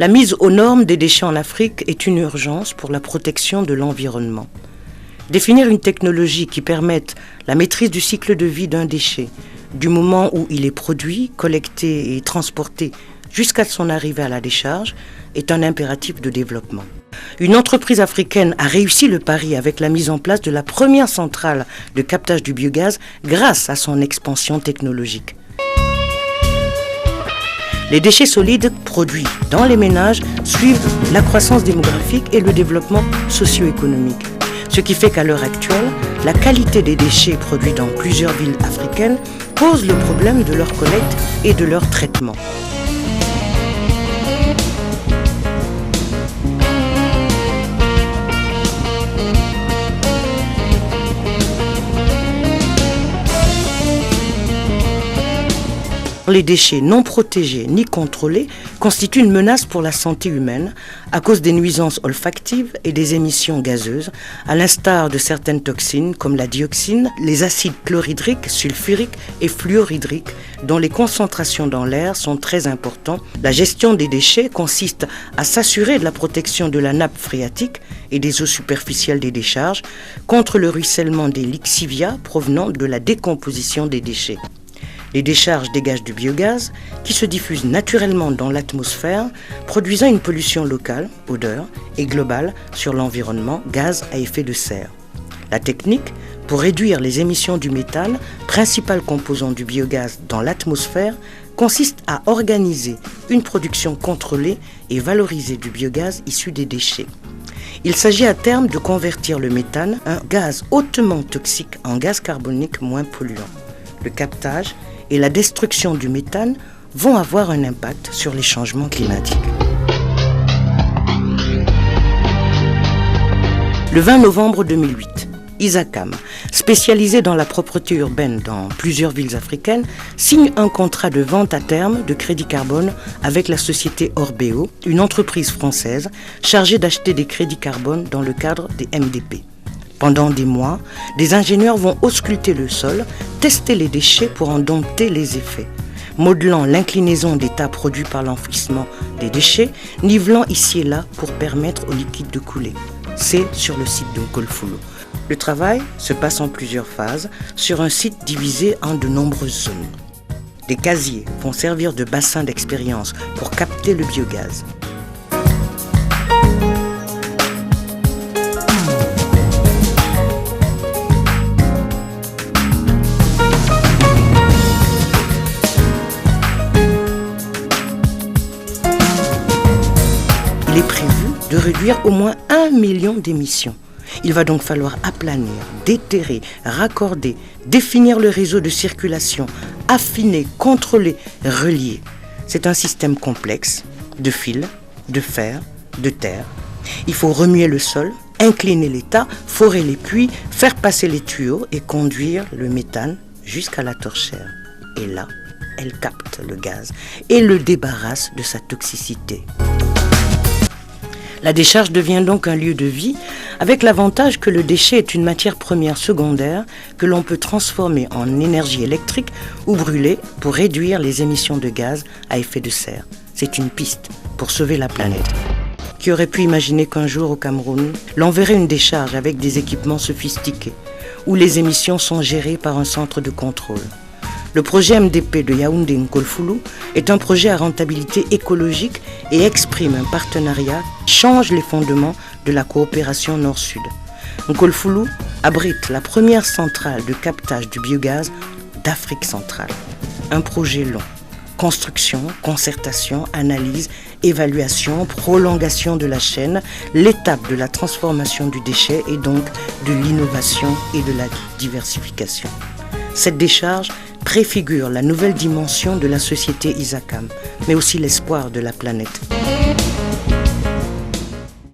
La mise aux normes des déchets en Afrique est une urgence pour la protection de l'environnement. Définir une technologie qui permette la maîtrise du cycle de vie d'un déchet, du moment où il est produit, collecté et transporté jusqu'à son arrivée à la décharge, est un impératif de développement. Une entreprise africaine a réussi le pari avec la mise en place de la première centrale de captage du biogaz grâce à son expansion technologique. Les déchets solides produits dans les ménages suivent la croissance démographique et le développement socio-économique. Ce qui fait qu'à l'heure actuelle, la qualité des déchets produits dans plusieurs villes africaines pose le problème de leur collecte et de leur traitement. Les déchets non protégés ni contrôlés constituent une menace pour la santé humaine à cause des nuisances olfactives et des émissions gazeuses, à l'instar de certaines toxines comme la dioxine, les acides chlorhydriques, sulfuriques et fluorhydriques dont les concentrations dans l'air sont très importantes. La gestion des déchets consiste à s'assurer de la protection de la nappe phréatique et des eaux superficielles des décharges contre le ruissellement des lixiviats provenant de la décomposition des déchets. Les décharges dégagent du biogaz qui se diffuse naturellement dans l'atmosphère, produisant une pollution locale, odeur, et globale sur l'environnement, gaz à effet de serre. La technique, pour réduire les émissions du méthane, principal composant du biogaz dans l'atmosphère, consiste à organiser une production contrôlée et valorisée du biogaz issu des déchets. Il s'agit à terme de convertir le méthane, un gaz hautement toxique, en gaz carbonique moins polluant. Le captage et la destruction du méthane vont avoir un impact sur les changements climatiques. Le 20 novembre 2008, Isacam, spécialisé dans la propreté urbaine dans plusieurs villes africaines, signe un contrat de vente à terme de crédit carbone avec la société Orbeo, une entreprise française chargée d'acheter des crédits carbone dans le cadre des MDP. Pendant des mois, des ingénieurs vont ausculter le sol, tester les déchets pour en dompter les effets, modelant l'inclinaison d'état produit par l'enfouissement des déchets, nivelant ici et là pour permettre au liquide de couler. C'est sur le site de Nkolfulu. Le travail se passe en plusieurs phases sur un site divisé en de nombreuses zones. Des casiers vont servir de bassin d'expérience pour capter le biogaz. Il est prévu de réduire au moins 1 million d'émissions. Il va donc falloir aplanir, déterrer, raccorder, définir le réseau de circulation, affiner, contrôler, relier. C'est un système complexe de fils, de fer, de terre. Il faut remuer le sol, incliner les tas, forer les puits, faire passer les tuyaux et conduire le méthane jusqu'à la torchère. Et là, elle capte le gaz et le débarrasse de sa toxicité. La décharge devient donc un lieu de vie, avec l'avantage que le déchet est une matière première secondaire que l'on peut transformer en énergie électrique ou brûler pour réduire les émissions de gaz à effet de serre. C'est une piste pour sauver la planète. Qui aurait pu imaginer qu'un jour au Cameroun, l'on verrait une décharge avec des équipements sophistiqués, où les émissions sont gérées par un centre de contrôle. Le projet MDP de Yaoundé Nkolfulu est un projet à rentabilité écologique et exprime un partenariat qui change les fondements de la coopération Nord-Sud. Nkolfulu abrite la première centrale de captage du biogaz d'Afrique centrale. Un projet long. Construction, concertation, analyse, évaluation, prolongation de la chaîne, l'étape de la transformation du déchet et donc de l'innovation et de la diversification. Cette décharge préfigure la nouvelle dimension de la société Isacam, mais aussi l'espoir de la planète.